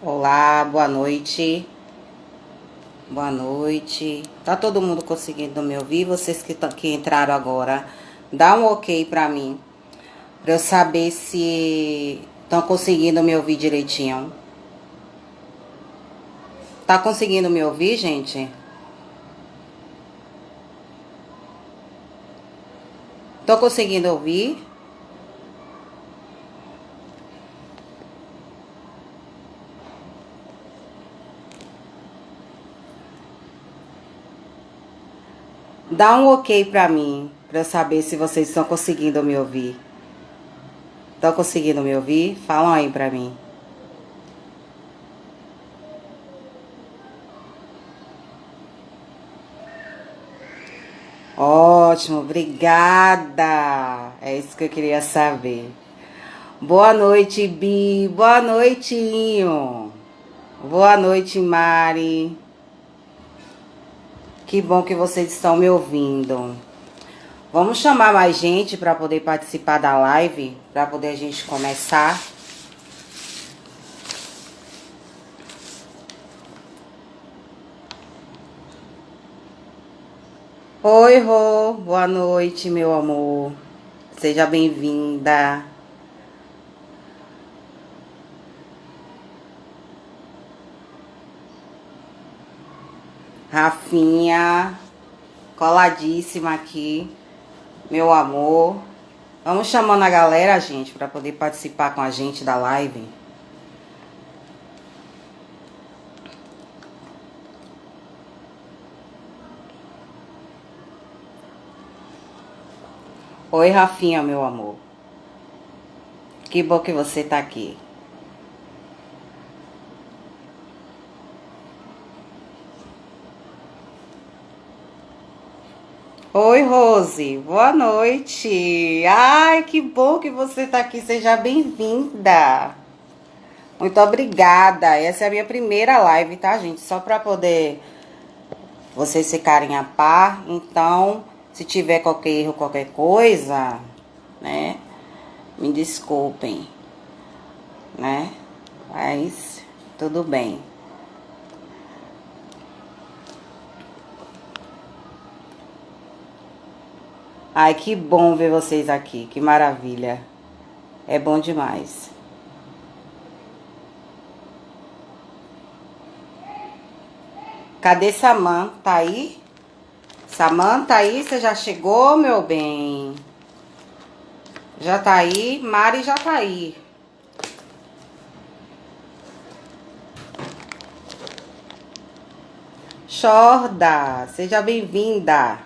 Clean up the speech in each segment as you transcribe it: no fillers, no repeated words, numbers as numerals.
Olá, boa noite. Boa noite. Tá todo mundo conseguindo me ouvir? Vocês que entraram agora, dá um ok pra mim, pra eu saber se estão conseguindo me ouvir direitinho. Tá conseguindo me ouvir, gente? Tô conseguindo ouvir? Dá um ok pra mim, pra eu saber se vocês estão conseguindo me ouvir. Estão conseguindo me ouvir? Falam aí pra mim. Ótimo, obrigada. É isso que eu queria saber. Boa noite, Bi. Boa noite, Inho. Boa noite, Mari. Que bom que vocês estão me ouvindo. Vamos chamar mais gente para poder participar da live, para poder a gente começar. Oi, Rô. Boa noite, meu amor. Seja bem-vinda. Rafinha, coladíssima aqui, meu amor. Vamos chamando a galera, gente, para poder participar com a gente da live. Oi, Rafinha, meu amor. Que bom que você tá aqui. Oi, Rose. Boa noite. Ai, que bom que você tá aqui. Seja bem-vinda. Muito obrigada. Essa é a minha primeira live, tá, gente? Só para poder vocês ficarem a par. Então, se tiver qualquer erro, qualquer coisa, né? Me desculpem, né? Mas tudo bem. Ai, que bom ver vocês aqui. Que maravilha. É bom demais. Cadê Saman? Tá aí? Saman, tá aí? Você já chegou, meu bem? Já tá aí? Mari já tá aí. Xorda, seja bem-vinda.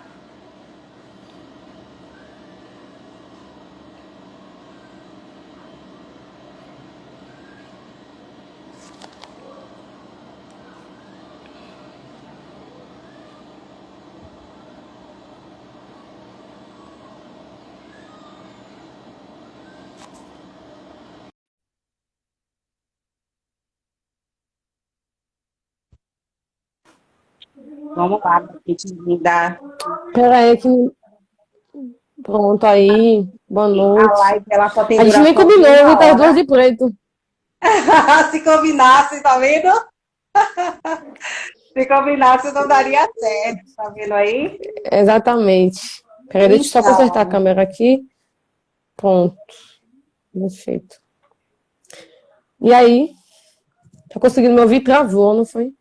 Vamos lá, gente linda. Peraí, que. Pronto, aí. Boa A noite. live, ela só tem A gente nem duração de combinou, viu? uma Tá as duas hora. de preto. Se combinasse, tá vendo? Se combinasse, não daria certo. Tá vendo aí? Exatamente. Peraí, deixa eu só consertar a Então, câmera aqui. Pronto. Perfeito. E aí? Tá conseguindo me ouvir? Travou, não foi?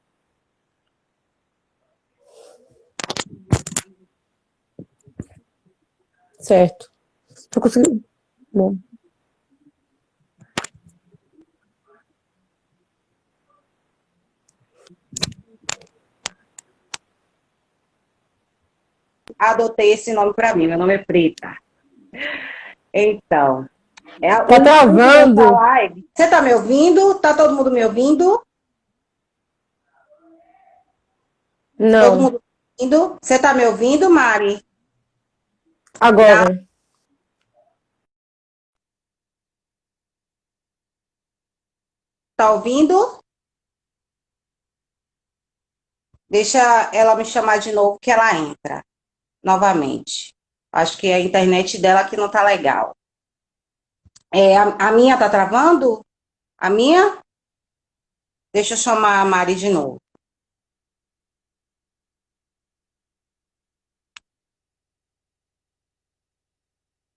Certo. Tá conseguindo. Bom. adotei esse nome pra mim. Meu nome é Preta. Então, o Tá intuito dessa travando? live. Você tá me ouvindo? Tá todo mundo me ouvindo? Todo Não. mundo me ouvindo? Você tá me ouvindo, Mari? Dá, Agora. tá ouvindo? Deixa ela me chamar de novo que ela entra novamente. Acho que a internet dela que não tá legal. A minha tá travando? A minha? Deixa eu chamar a Mari de novo.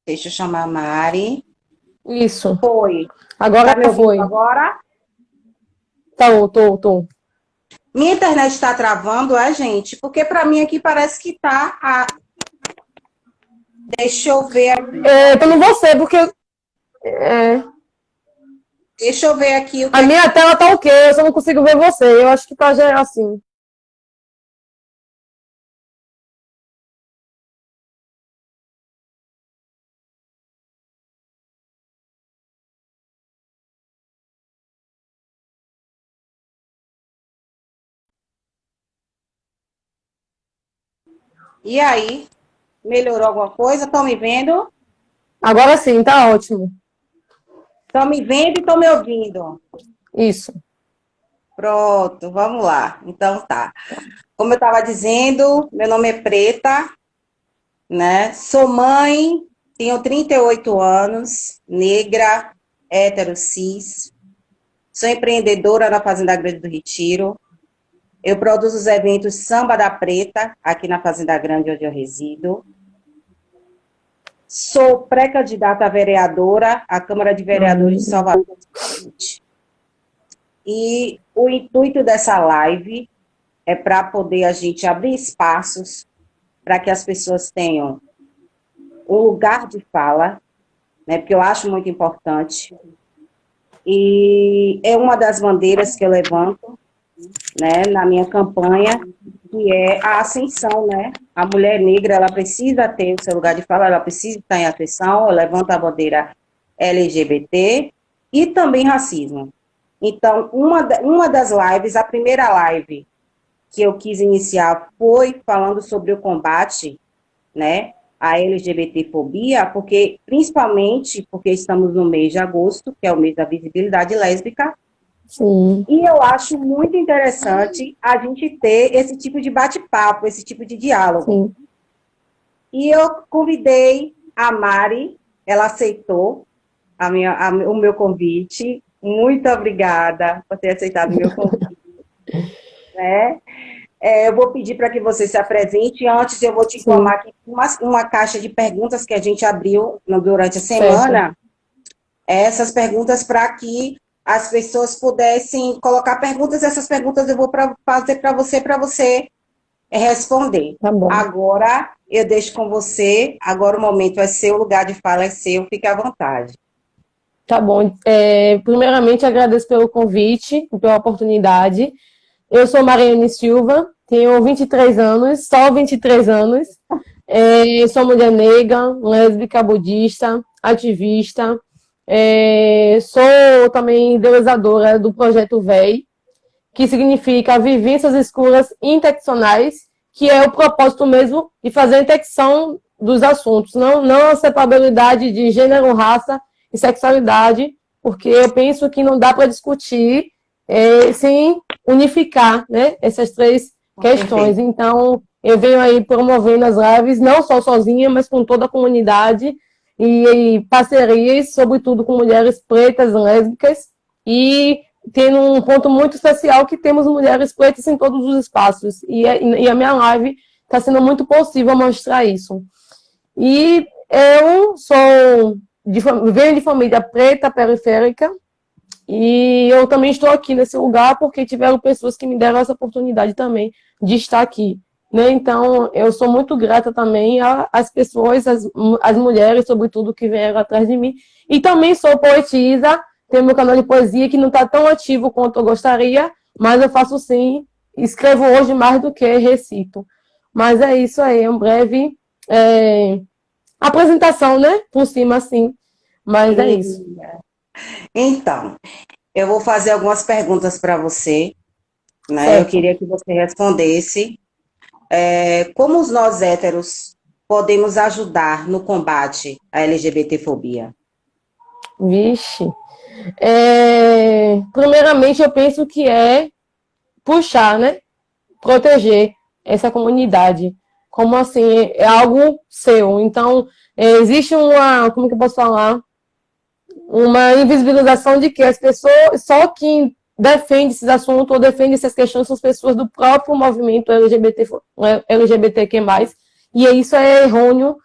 Deixa eu chamar a Mari. Isso. Foi. Agora Tá me ouvindo foi. agora? Tô. Minha internet está travando, gente? Porque para mim aqui parece que tá. Deixa eu ver aqui. Tô no você, porque é, Deixa eu ver aqui o que a é que. minha tela tá ok, eu só não consigo ver você. Eu acho que tá já assim. E aí? Melhorou alguma coisa? Estão me vendo? Agora sim, tá ótimo. Estão me vendo e estão me ouvindo. Isso. Pronto, vamos lá. Então tá. Como eu estava dizendo, meu nome é Preta, né? Sou mãe, tenho 38 anos, negra, hétero, cis. Sou empreendedora na Fazenda Grande do Retiro. Eu produzo os eventos Samba da Preta, aqui na Fazenda Grande, onde eu resido. Sou pré-candidata a vereadora à Câmara de Vereadores de Salvador. E o intuito dessa live é para poder a gente abrir espaços para que as pessoas tenham um lugar de fala, né, porque eu acho muito importante. E é uma das bandeiras que eu levanto, né, na minha campanha, que é a ascensão, né? A mulher negra, ela precisa ter o seu lugar de fala, ela precisa estar em atenção, eu levanto a bandeira LGBT e também racismo. Então, uma das lives, a primeira live que eu quis iniciar foi falando sobre o combate, né, à LGBTfobia, porque, principalmente porque estamos no mês de agosto, que é o mês da visibilidade lésbica, Sim. e eu acho muito interessante a gente ter esse tipo de bate-papo, esse tipo de diálogo. Sim. E eu convidei a Mari, ela aceitou o meu convite. Muito obrigada por ter aceitado o meu convite. Né? Eu vou pedir para que você se apresente. Antes, eu vou te Sim. informar que uma caixa de perguntas que a gente abriu durante a Certo. semana, essas perguntas para que as pessoas pudessem colocar perguntas, essas perguntas eu vou fazer para você responder. Tá bom. Agora, eu deixo com você, agora o momento é seu, o lugar de fala é seu, fique à vontade. Tá bom. Primeiramente, agradeço pelo convite, pela oportunidade. Eu sou Mariane Silva, tenho 23 anos, só 23 anos. Sou mulher negra, lésbica, budista, ativista. Sou também idealizadora do projeto VEI, que significa Vivências Escuras Interseccionais, que é o propósito mesmo de fazer a intersecção dos assuntos, não a separabilidade de gênero, raça e sexualidade, porque eu penso que não dá para discutir sem unificar, né, essas três questões. Perfeito. Então, eu venho aí promovendo as lives, não só sozinha, mas com toda a comunidade, e parcerias, sobretudo com mulheres pretas, lésbicas, e tendo um ponto muito especial que temos mulheres pretas em todos os espaços. E a minha live está sendo muito possível mostrar isso. E eu venho de família preta, periférica, e eu também estou aqui nesse lugar porque tiveram pessoas que me deram essa oportunidade também de estar aqui. Né? Então, eu sou muito grata também às pessoas, às mulheres, sobretudo, que vieram atrás de mim. E também sou poetisa, tenho meu canal de poesia que não está tão ativo quanto eu gostaria, mas eu faço sim, escrevo hoje mais do que recito. Mas é isso aí, um breve apresentação, né? Por cima, assim. Mas é isso. Então, eu vou fazer algumas perguntas para você, né? Eu Certo. queria que você respondesse. Como nós héteros podemos ajudar no combate à LGBTfobia? Vixe. Primeiramente, eu penso que é puxar, né? Proteger essa comunidade. Como assim? É algo seu. Então, existe como que eu posso falar? Uma invisibilização de que as pessoas, só quem defende esses assuntos ou defende essas questões são as pessoas do próprio movimento LGBTQ+, e isso é errôneo,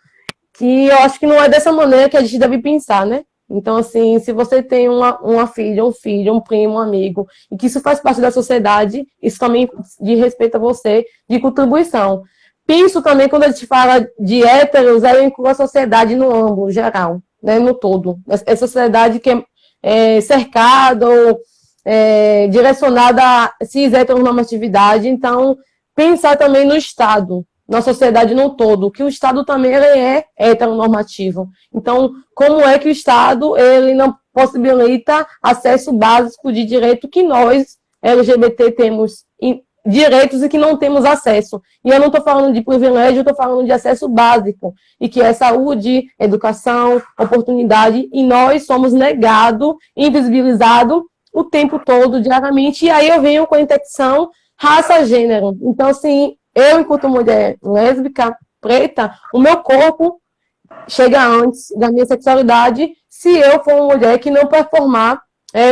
que eu acho que não é dessa maneira que a gente deve pensar, né? Então, assim, se você tem uma filha, um filho, um primo, um amigo, e que isso faz parte da sociedade, isso também diz respeito a você, de contribuição. Penso também, quando a gente fala de héteros, ela inclui a sociedade no âmbito geral, né, no todo. É sociedade que é cercada ou direcionada a cis-heteronormatividade. Então, pensar também no Estado, na sociedade no todo, que o Estado também ele é heteronormativo. Então, como é que o Estado ele não possibilita acesso básico de direito que nós, LGBT, temos direitos e que não temos acesso? E eu não estou falando de privilégio, eu estou falando de acesso básico, e que é saúde, educação, oportunidade, e nós somos negados, invisibilizados o tempo todo, diariamente, e aí eu venho com a intersecção raça-gênero. Então, assim, eu, enquanto mulher lésbica, preta, o meu corpo chega antes da minha sexualidade se eu for uma mulher que não performar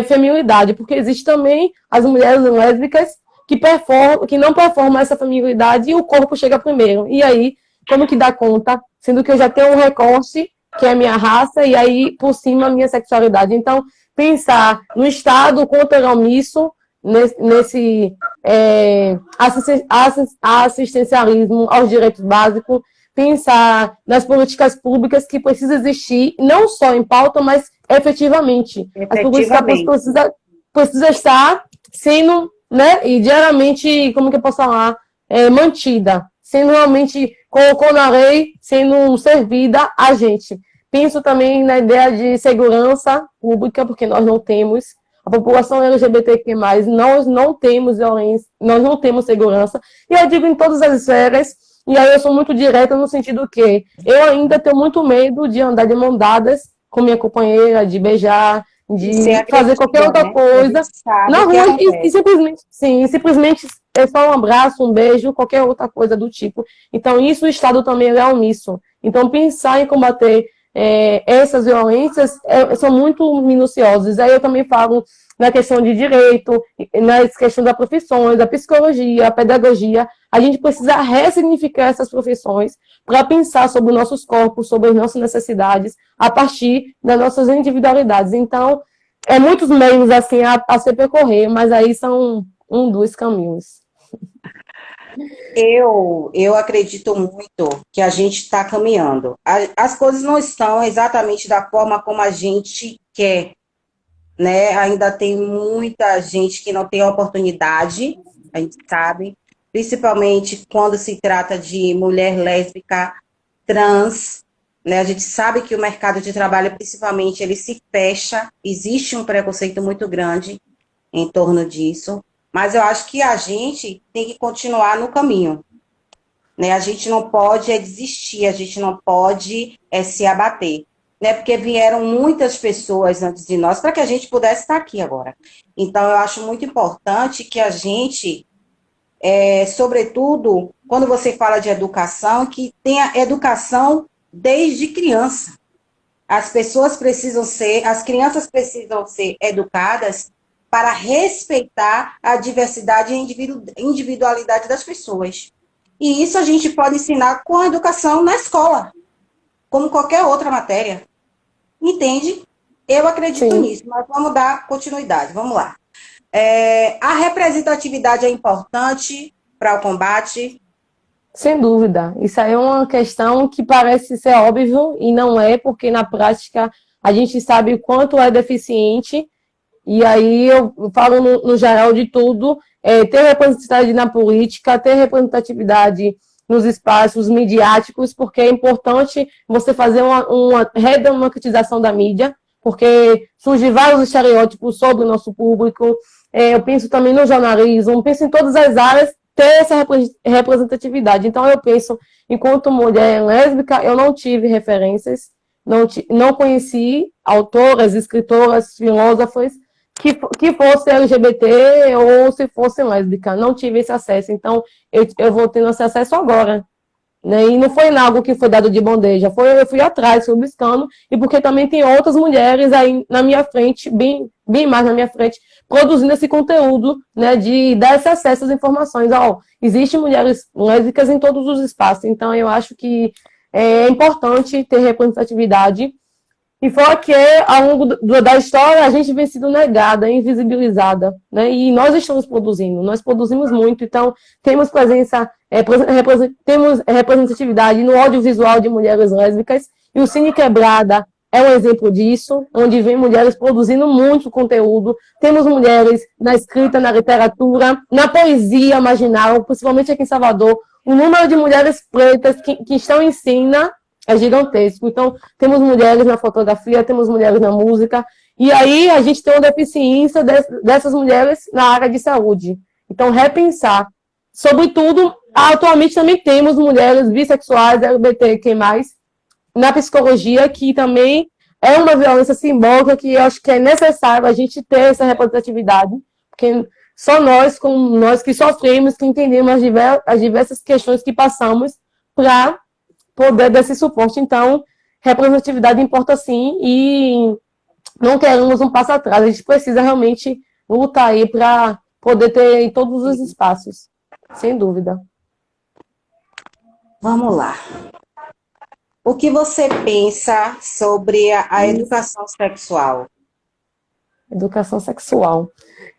feminilidade, porque existe também as mulheres lésbicas que não performam essa feminilidade e o corpo chega primeiro. E aí, como que dá conta? Sendo que eu já tenho um recorte, que é a minha raça, e aí, por cima, a minha sexualidade. Então, pensar no Estado contra omisso, nesse assistencialismo aos direitos básicos, pensar nas políticas públicas que precisam existir, não só em pauta, mas efetivamente. As políticas públicas precisam estar sendo, né, e diariamente, como que eu posso falar, mantida, sendo realmente, colocou na lei, sendo servida a gente. Penso também na ideia de segurança pública, porque nós não temos. A população LGBTQ+, nós não temos violência, nós não temos segurança. E eu digo em todas as esferas, e aí eu sou muito direta no sentido que eu ainda tenho muito medo de andar de mão dadas com minha companheira, de beijar, de fazer qualquer outra coisa na rua e simplesmente é só um abraço, um beijo, qualquer outra coisa do tipo. Então, isso o Estado também é omisso. Então, pensar em combater essas violências são muito minuciosas. Aí eu também falo na questão de direito, na questão da profissões, da psicologia, a pedagogia. A gente precisa ressignificar essas profissões para pensar sobre os nossos corpos, sobre as nossas necessidades, a partir das nossas individualidades. Então, muitos meios assim a se percorrer, mas aí são dos caminhos. Eu acredito muito que a gente está caminhando. As coisas não estão exatamente da forma como a gente quer, né? Ainda tem muita gente que não tem oportunidade, a gente sabe, principalmente quando se trata de mulher lésbica, trans, né? A gente sabe que o mercado de trabalho, principalmente, ele se fecha, existe um preconceito muito grande em torno disso. Mas eu acho que a gente tem que continuar no caminho, né? A gente não pode desistir, a gente não pode se abater, né? Porque vieram muitas pessoas antes de nós para que a gente pudesse estar aqui agora. Então, eu acho muito importante que a gente, sobretudo, quando você fala de educação, que tenha educação desde criança. As crianças precisam ser educadas para respeitar a diversidade e individualidade das pessoas. E isso a gente pode ensinar com a educação na escola, como qualquer outra matéria. Entende? Eu acredito nisso, mas vamos dar continuidade. Vamos lá. A representatividade é importante para o combate? Sem dúvida. Isso aí é uma questão que parece ser óbvio e não é, porque na prática a gente sabe o quanto é deficiente. E aí eu falo no geral de tudo, ter representatividade na política, ter representatividade nos espaços midiáticos, porque é importante você fazer uma redemocratização da mídia, porque surgem vários estereótipos sobre o nosso público. Eu penso também no jornalismo, penso em todas as áreas, ter essa representatividade. Então eu penso, enquanto mulher lésbica, eu não tive referências, não conheci autoras, escritoras, filósofas, que fosse LGBT ou se fosse lésbica. Não tive esse acesso. Então, eu vou tendo esse acesso agora. Né? E não foi algo que foi dado de bandeja. Eu fui atrás, fui buscando. E porque também tem outras mulheres aí na minha frente, bem mais na minha frente, produzindo esse conteúdo, né, de dar esse acesso às informações. Existem mulheres lésbicas em todos os espaços, então eu acho que é importante ter representatividade. E fora que, ao longo da história, a gente vem sendo negada, invisibilizada, né? E nós estamos produzindo, nós produzimos muito, então temos presença, temos representatividade no audiovisual de mulheres lésbicas, e o Cine Quebrada é um exemplo disso, onde vem mulheres produzindo muito conteúdo, temos mulheres na escrita, na literatura, na poesia marginal, principalmente aqui em Salvador, o número de mulheres pretas que estão em cena é gigantesco. Então, temos mulheres na fotografia, temos mulheres na música, e aí a gente tem uma deficiência dessas mulheres na área de saúde. Então, repensar. Sobretudo, atualmente também temos mulheres bissexuais, LGBTQ+, na psicologia, que também é uma violência simbólica que eu acho que é necessário a gente ter essa representatividade, porque só nós, como nós que sofremos, que entendemos as diversas questões que passamos para poder desse suporte. Então, representatividade importa sim, e não queremos um passo atrás. A gente precisa realmente lutar aí para poder ter em todos os espaços, sem dúvida. Vamos lá. O que você pensa sobre a educação sexual? Educação sexual.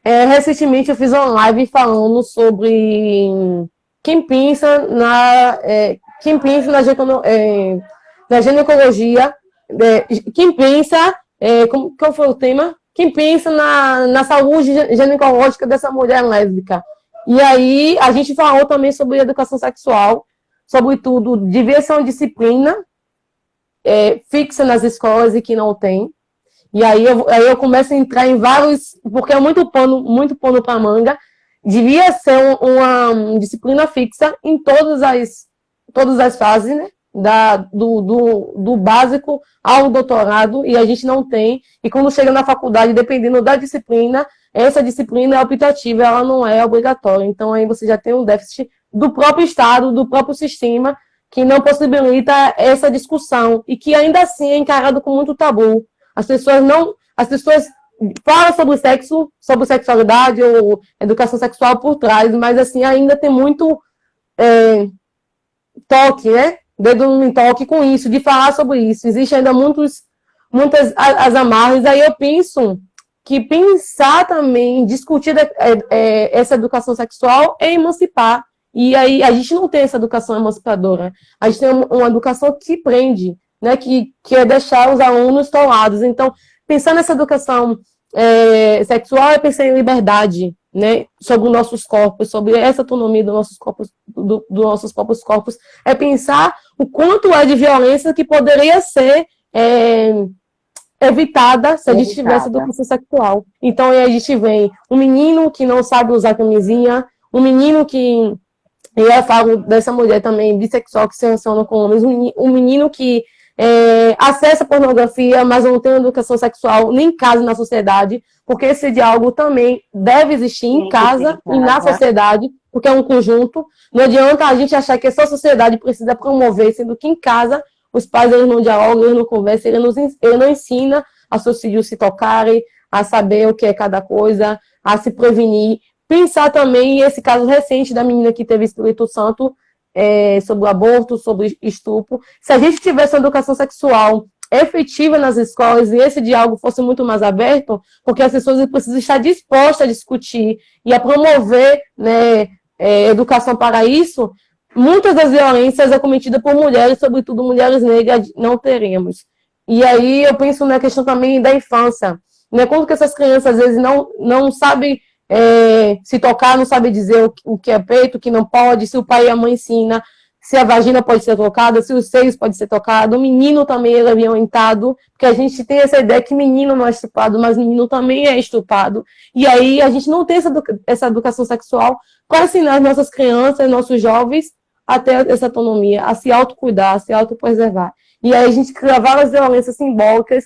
Recentemente eu fiz uma live falando sobre quem pensa na ginecologia, quem pensa, qual foi o tema? Quem pensa na saúde ginecológica dessa mulher lésbica. E aí a gente falou também sobre educação sexual, sobretudo devia ser uma disciplina fixa nas escolas e que não tem. E aí eu começo a entrar em vários, porque é muito pano para manga. Devia ser uma disciplina fixa em todas as fases, né? Do básico ao doutorado, e a gente não tem. E quando chega na faculdade, dependendo da disciplina, essa disciplina é optativa, ela não é obrigatória. Então aí você já tem um déficit do próprio Estado, do próprio sistema, que não possibilita essa discussão, e que ainda assim é encarado com muito tabu. As pessoas falam sobre sexo, sobre sexualidade ou educação sexual por trás, mas assim ainda tem muito toque, né? Dedo no toque com isso, de falar sobre isso. Existe ainda muitas as amarras. Aí eu penso que pensar também, discutir essa educação sexual é emancipar. E aí a gente não tem essa educação emancipadora. A gente tem uma educação que prende, né? Que é deixar os alunos tolados. Então, pensar nessa educação sexual é pensar em liberdade, né? Sobre os nossos corpos, sobre essa autonomia dos nossos corpos, dos nossos próprios corpos. É pensar o quanto é de violência que poderia ser evitada se a gente tivesse educação sexual. Então, aí a gente vem um menino que não sabe usar camisinha, um menino que... E eu falo dessa mulher também bissexual que se relaciona com homens, um menino que acessa pornografia, mas não tem educação sexual nem em casa, na sociedade, porque esse diálogo também deve existir em casa e na sociedade, porque é um conjunto. Não adianta a gente achar que só a sociedade precisa promover, sendo que em casa os pais eles não dialogam, eles não conversam, ele não ensina a seus filhos se tocarem, a saber o que é cada coisa, a se prevenir. Pensar também esse caso recente da menina que teve Espírito Santo, sobre o aborto, sobre estupro. Se a gente tivesse uma educação sexual efetiva nas escolas e esse diálogo fosse muito mais aberto, porque as pessoas precisam estar dispostas a discutir e a promover, né, educação para isso, muitas das violências cometidas por mulheres, sobretudo mulheres negras, não teremos. E aí eu penso na questão também da infância, né? Quando que essas crianças às vezes não sabem se tocar, não sabe dizer o que é peito, o que não pode, se o pai e a mãe ensina, se a vagina pode ser tocada, se os seios podem ser tocados, o menino também é violentado, porque a gente tem essa ideia que menino não é estuprado, mas menino também é estuprado, e aí a gente não tem essa educação sexual para ensinar as nossas crianças, nossos jovens, a ter essa autonomia, a se autocuidar, a se autopreservar. E aí a gente cria várias violências simbólicas,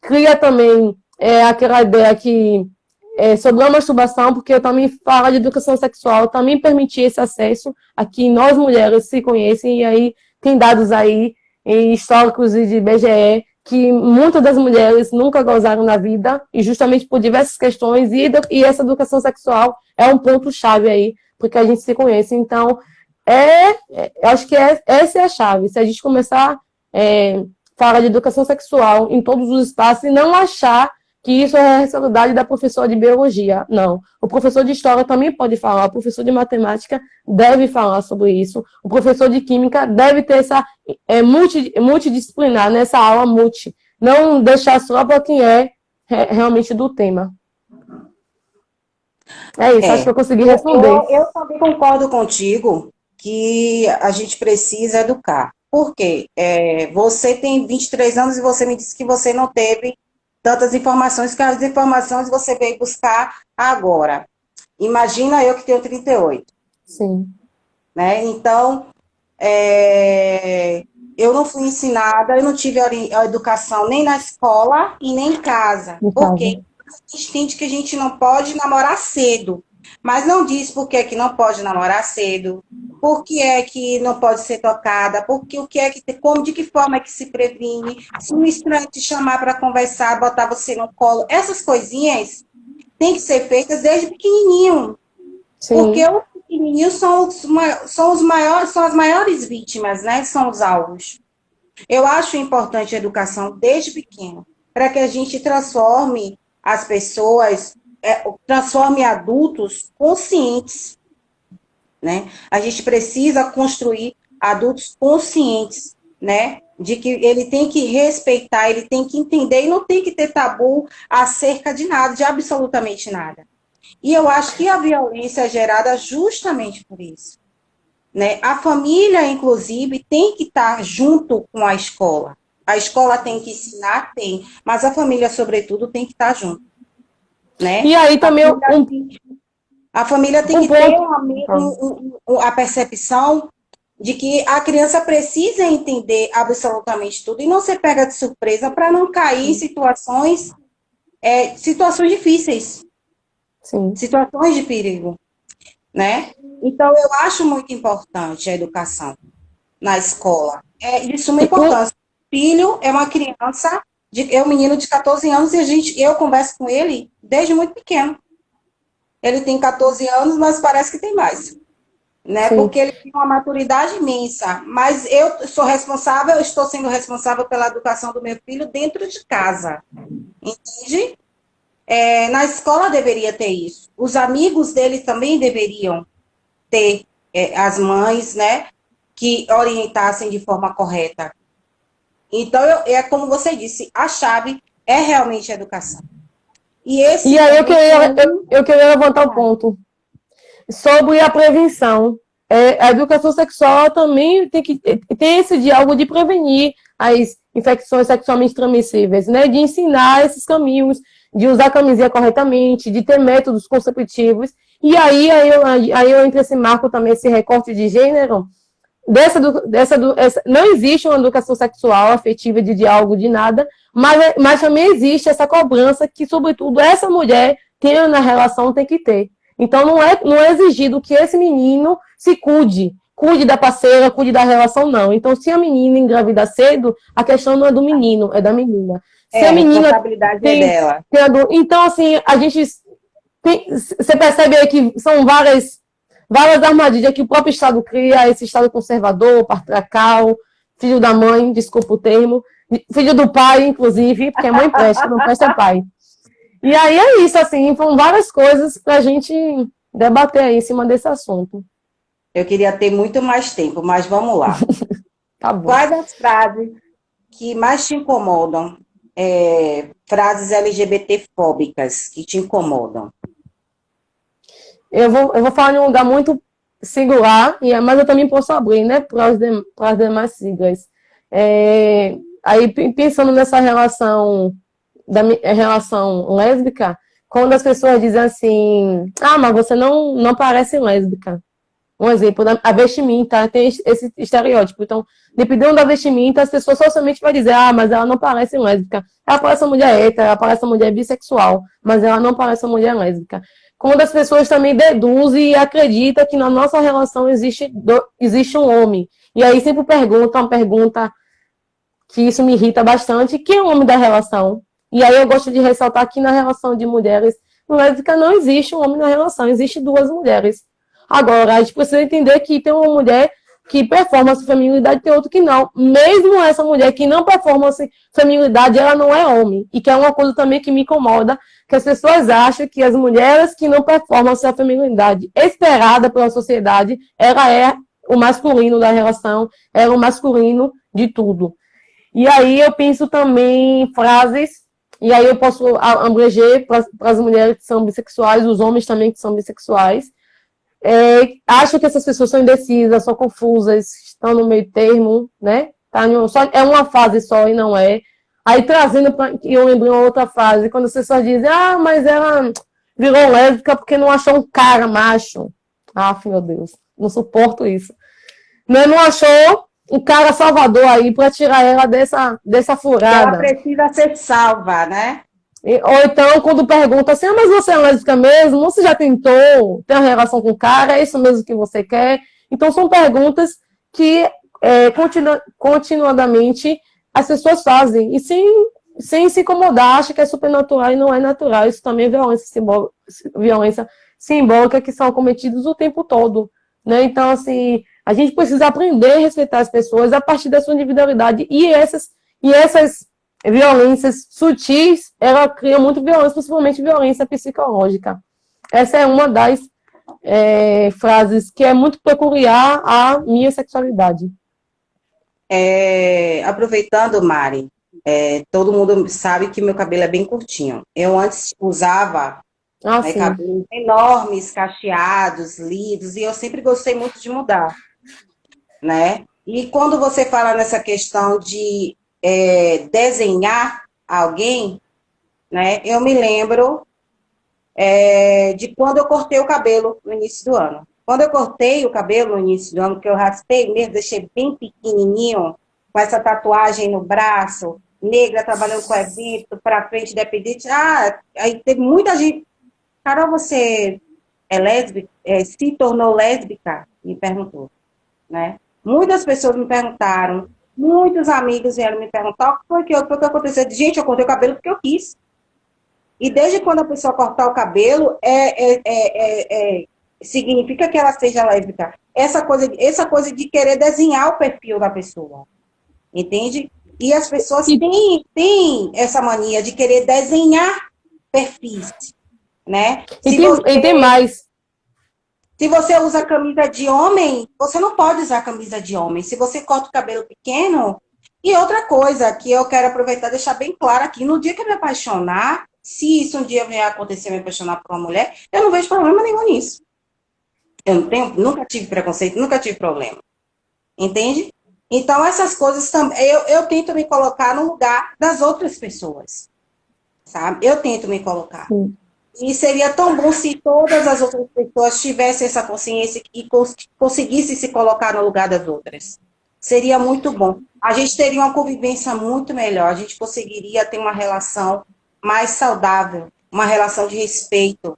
cria também aquela ideia que sobre a masturbação, porque eu também falo de educação sexual, também permitir esse acesso a que nós mulheres se conhecem, e aí tem dados aí históricos e de IBGE que muitas das mulheres nunca gozaram na vida, e justamente por diversas questões, e essa educação sexual é um ponto-chave aí, porque a gente se conhece. Então, eu acho que essa é a chave. Se a gente começar falar de educação sexual em todos os espaços e não achar que isso é a responsabilidade da professora de biologia. Não. O professor de história também pode falar, o professor de matemática deve falar sobre isso, o professor de química deve ter essa multidisciplinar, nessa aula multi. Não deixar só para quem é realmente do tema. É isso, acho que eu consegui responder. Eu também concordo contigo que a gente precisa educar. Por quê? Você tem 23 anos e você me disse que você não teve tantas informações, que as informações você veio buscar agora. Imagina eu que tenho 38. Sim. Né? Então, eu não fui ensinada, eu não tive a educação nem na escola e nem em casa. Porque a gente entende que a gente não pode namorar cedo. Mas não diz por que não pode namorar cedo, por que é que não pode ser tocada, porque o que é que, como, de que forma é que se previne, se um estranho te chamar para conversar, botar você no colo, essas coisinhas têm que ser feitas desde pequenininho. Sim. Porque os pequenininhos são as maiores vítimas, né? São os alvos. Eu acho importante a educação desde pequeno, para que a gente transforme as pessoas, transforme adultos conscientes, né? A gente precisa construir adultos conscientes, né? De que ele tem que respeitar, ele tem que entender e não tem que ter tabu acerca de nada, de absolutamente nada. E eu acho que a violência é gerada justamente por isso, né? A família, inclusive, tem que estar junto com a escola. A escola tem que ensinar, tem, mas a família, sobretudo, tem que estar junto. Né? E aí também a família tem que ter a percepção de que a criança precisa entender absolutamente tudo e não ser pega de surpresa para não cair em situações difíceis. Sim. Situações de perigo. Né? Então, eu acho muito importante a educação na escola. É de suma importância. O filho é uma criança, é um menino de 14 anos e eu converso com ele desde muito pequeno. Ele tem 14 anos, mas parece que tem mais. Né? Porque ele tem uma maturidade imensa. Mas eu estou sendo responsável pela educação do meu filho dentro de casa. Entende? Na escola deveria ter isso. Os amigos dele também deveriam ter as mães, né, que orientassem de forma correta. Então, como você disse, a chave é realmente a educação. E aí eu queria levantar um ponto sobre a prevenção. A educação sexual também tem esse diálogo de prevenir as infecções sexualmente transmissíveis, né, de ensinar esses caminhos, de usar a camisinha corretamente, de ter métodos contraceptivos. E aí eu entro esse marco também, esse recorte de gênero, não existe uma educação sexual, afetiva, de diálogo, de nada, mas também existe essa cobrança que, sobretudo, essa mulher tendo na relação tem que ter. Então, não é exigido que esse menino se cuide da parceira, cuide da relação, não. Então, se a menina engravida cedo, a questão não é do menino, é da menina. Se a menina a responsabilidade é dela. Então, assim, você percebe aí que são várias armadilhas que o próprio Estado cria, esse Estado conservador, patriarcal, filho da mãe, desculpa o termo, filho do pai, inclusive, porque a mãe presta, não presta pai. E aí é isso, assim, foram várias coisas para a gente debater aí em cima desse assunto. Eu queria ter muito mais tempo, mas vamos lá. Tá bom. Quais as frases que mais te incomodam? Frases LGBT-fóbicas que te incomodam? Eu vou falar em um lugar muito singular, mas eu também posso abrir, né, para as demais siglas. Aí, pensando nessa relação lésbica, quando as pessoas dizem assim, mas você não parece lésbica. Um exemplo, a vestimenta, tem esse estereótipo. Então, dependendo da vestimenta, as pessoas socialmente vão dizer, mas ela não parece lésbica. Ela parece uma mulher hétero, ela parece uma mulher bissexual, mas ela não parece uma mulher lésbica. Quando as pessoas também deduzem e acreditam que na nossa relação existe um homem. E aí sempre pergunta que isso me irrita bastante, que é o homem da relação. E aí eu gosto de ressaltar que na relação de mulheres lésbicas não existe um homem na relação, existe duas mulheres. Agora, a gente precisa entender que tem uma mulher que performa essa feminilidade e tem outra que não. Mesmo essa mulher que não performa essa feminilidade, ela não é homem. E que é uma coisa também que me incomoda, que as pessoas acham que as mulheres que não performam essa feminilidade esperada pela sociedade, ela é o masculino da relação, ela é o masculino de tudo. E aí eu penso também em frases, e aí eu posso abranger para as mulheres que são bissexuais, os homens também que são bissexuais. Acho que essas pessoas são indecisas, são confusas, estão no meio termo, né? É uma fase só e não é. Aí trazendo, eu lembrei uma outra frase, quando as pessoas dizem, mas ela virou lésbica porque não achou um cara macho. Meu Deus, não suporto isso. Não achou um cara salvador aí para tirar ela dessa furada. Ela precisa ser salva, né? Ou então, quando pergunta assim, mas você é lésbica mesmo? Você já tentou ter uma relação com o cara? É isso mesmo que você quer? Então, são perguntas que continuadamente as pessoas fazem. E sem se incomodar, acha que é supernatural e não é natural. Isso também é violência simbólica que são cometidas o tempo todo. Né? Então, assim, a gente precisa aprender a respeitar as pessoas a partir da sua individualidade. E essas violências sutis, ela cria muito violência, principalmente violência psicológica. Essa é uma das frases que é muito peculiar à minha sexualidade. Aproveitando, Mari, todo mundo sabe que meu cabelo é bem curtinho. Eu antes usava cabelos enormes, cacheados, lisos, e eu sempre gostei muito de mudar, né? E quando você fala nessa questão de desenhar alguém, né? Eu me lembro de quando eu cortei o cabelo no início do ano. Quando eu cortei o cabelo no início do ano, que eu raspei mesmo, deixei bem pequenininho, com essa tatuagem no braço, negra, trabalhando com evento, para frente, independente. Aí teve muita gente. Carol, você é lésbica? Se tornou lésbica? Me perguntou, né? Muitas pessoas me perguntaram. Muitos amigos vieram me perguntar o que foi que aconteceu. Gente, eu cortei o cabelo porque eu quis. E desde quando a pessoa cortar o cabelo, significa que ela seja lésbica. Essa coisa de querer desenhar o perfil da pessoa. Entende? E as pessoas têm essa mania de querer desenhar perfis. Né? E tem mais. Se você usa camisa de homem, você não pode usar camisa de homem. Se você corta o cabelo pequeno... E outra coisa que eu quero aproveitar e deixar bem claro aqui, no dia que eu me apaixonar, se isso um dia vier acontecer, me apaixonar por uma mulher, eu não vejo problema nenhum nisso. Nunca tive preconceito, nunca tive problema. Entende? Então, essas coisas também... Eu tento me colocar no lugar das outras pessoas. Sabe? Eu tento me colocar. Sim. E seria tão bom se todas as outras pessoas tivessem essa consciência e conseguissem se colocar no lugar das outras. Seria muito bom. A gente teria uma convivência muito melhor. A gente conseguiria ter uma relação mais saudável, uma relação de respeito.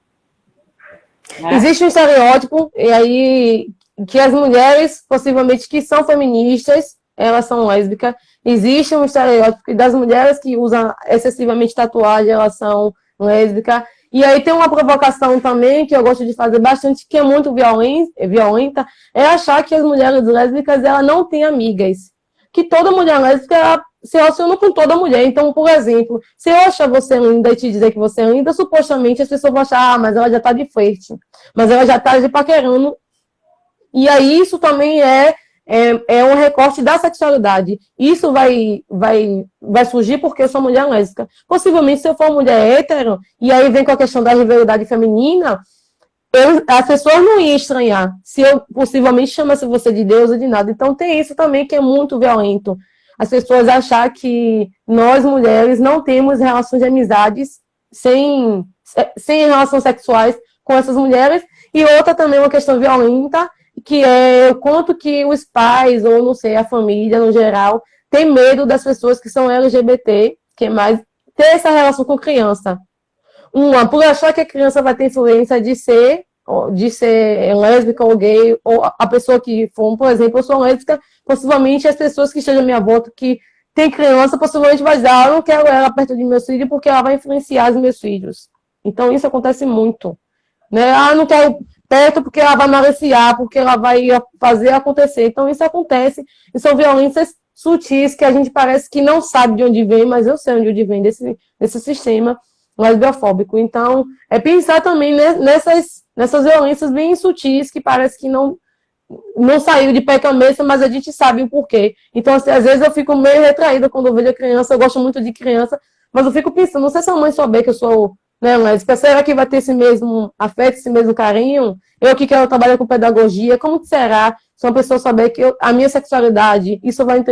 Né? Existe um estereótipo, e aí, que as mulheres, possivelmente, que são feministas, elas são lésbicas. Existe um estereótipo das mulheres que usam excessivamente tatuagem, elas são lésbicas. E aí tem uma provocação também, que eu gosto de fazer bastante, que é muito violenta, é achar que as mulheres lésbicas, elas não têm amigas. Que toda mulher lésbica, ela se relaciona com toda mulher. Então, por exemplo, se eu achar você linda e te dizer que você é linda, supostamente as pessoas vão achar, mas ela já tá de flerte. Mas ela já tá de paquerando. E aí isso também é um recorte da sexualidade. Isso vai surgir porque eu sou mulher lésbica. Possivelmente, se eu for mulher hétero, e aí vem com a questão da rivalidade feminina, as pessoas não iam estranhar se eu possivelmente chamasse você de Deus ou de nada. Então tem isso também que é muito violento. As pessoas achar que nós, mulheres, não temos relações de amizades sem relações sexuais com essas mulheres. E outra também, uma questão violenta, que é o quanto que os pais, ou não sei, a família no geral, tem medo das pessoas que são LGBT, que é mais ter essa relação com criança. Por achar que a criança vai ter influência de ser lésbica ou gay, ou a pessoa que for, por exemplo, eu sou lésbica, possivelmente as pessoas que estejam à minha volta, que tem criança, possivelmente vai dizer, eu não quero ela perto de meus filhos porque ela vai influenciar os meus filhos. Então, isso acontece muito. Né? Não quero perto porque ela vai maliciar, porque ela vai fazer acontecer. Então, isso acontece. E são violências sutis que a gente parece que não sabe de onde vem, mas eu sei de onde vem desse sistema lesbiofóbico. Então, é pensar também nessas violências bem sutis que parece que não saiu de pé cabeça, mas a gente sabe o porquê. Então, assim, às vezes eu fico meio retraída quando eu vejo a criança, eu gosto muito de criança, mas eu fico pensando, não sei se a mãe souber que eu sou, né, lésbica, será que vai ter esse mesmo afeto, esse mesmo carinho? Eu que quero trabalhar com pedagogia, como que será se uma pessoa souber que a minha sexualidade, isso vai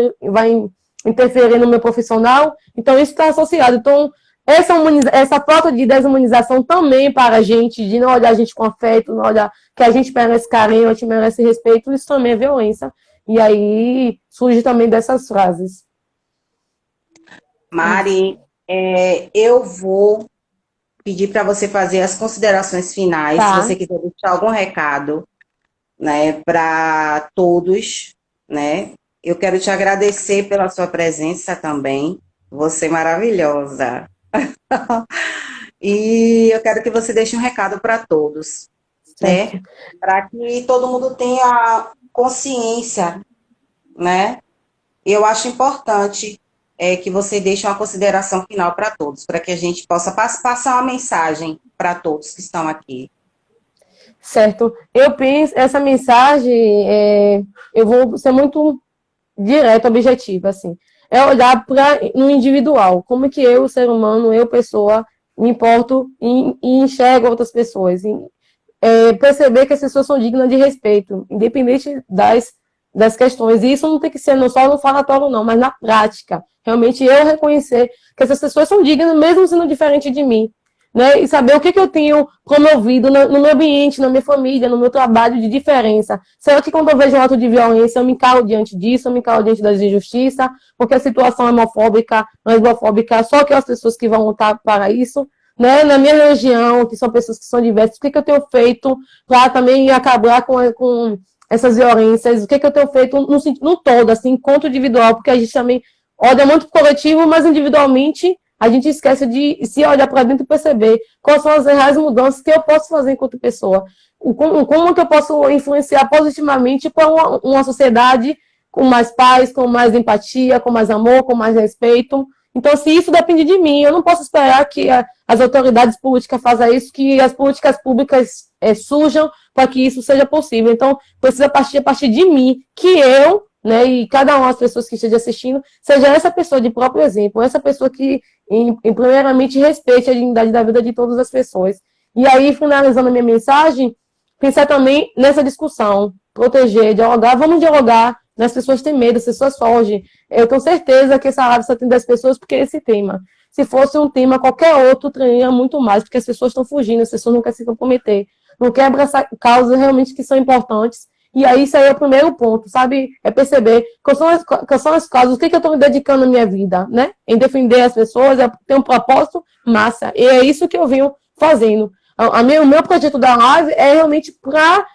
interferir no meu profissional? Então, isso está associado. Então, essa falta de desumanização também para a gente, de não olhar a gente com afeto, não olhar que a gente merece carinho, a gente merece respeito, isso também é violência. E aí surge também dessas frases. Mari, eu vou pedir para você fazer as considerações finais, Tá. se você quiser deixar algum recado, né, para todos, né? Eu quero te agradecer pela sua presença também. Você é maravilhosa. E eu quero que você deixe um recado para todos, né? Para que todo mundo tenha consciência, né? Eu acho importante que você deixe uma consideração final para todos, para que a gente possa passar uma mensagem para todos que estão aqui. Certo. Eu penso, essa mensagem, eu vou ser muito direta, objetiva, assim. É olhar para no individual, como que eu, ser humano, eu, pessoa, me importo e enxergo outras pessoas. Perceber que as pessoas são dignas de respeito, independente das questões. E isso não tem que ser só no falatório, não, mas na prática. Realmente eu reconhecer que essas pessoas são dignas, mesmo sendo diferentes de mim. Né? E saber o que eu tenho promovido no meu ambiente, na minha família, no meu trabalho de diferença. Será que quando eu vejo um ato de violência, eu me calo diante disso, eu me calo diante das injustiças, porque a situação é homofóbica, lesbofóbica, só que as pessoas que vão lutar para isso, né? Na minha região, que são pessoas que são diversas, o que eu tenho feito para também acabar com essas violências, o que eu tenho feito no todo, assim, enquanto individual, porque a gente também olha muito coletivo, mas individualmente a gente esquece de se olhar para dentro e perceber quais são as reais mudanças que eu posso fazer enquanto pessoa. Como que eu posso influenciar positivamente para uma sociedade com mais paz, com mais empatia, com mais amor, com mais respeito. Então, se isso depende de mim, eu não posso esperar que as autoridades políticas façam isso, que as políticas públicas surjam para que isso seja possível. Então, precisa partir a partir de mim, que eu, né, e cada uma das pessoas que estejam assistindo, seja essa pessoa de próprio exemplo, essa pessoa que, primeiramente, respeite a dignidade da vida de todas as pessoas. E aí, finalizando a minha mensagem, pensar também nessa discussão, proteger, dialogar, vamos dialogar, né? As pessoas têm medo, as pessoas fogem. Eu tenho certeza que essa live só tem 10 pessoas porque é esse tema. Se fosse um tema, qualquer outro treinaria muito mais, porque as pessoas estão fugindo, as pessoas não querem se comprometer, não querem abraçar causas realmente que são importantes. E aí, isso aí é o primeiro ponto, sabe? É perceber quais são as causas, o que eu estou me dedicando na minha vida, né? Em defender as pessoas, ter um propósito massa. E é isso que eu venho fazendo. O meu projeto da live é realmente para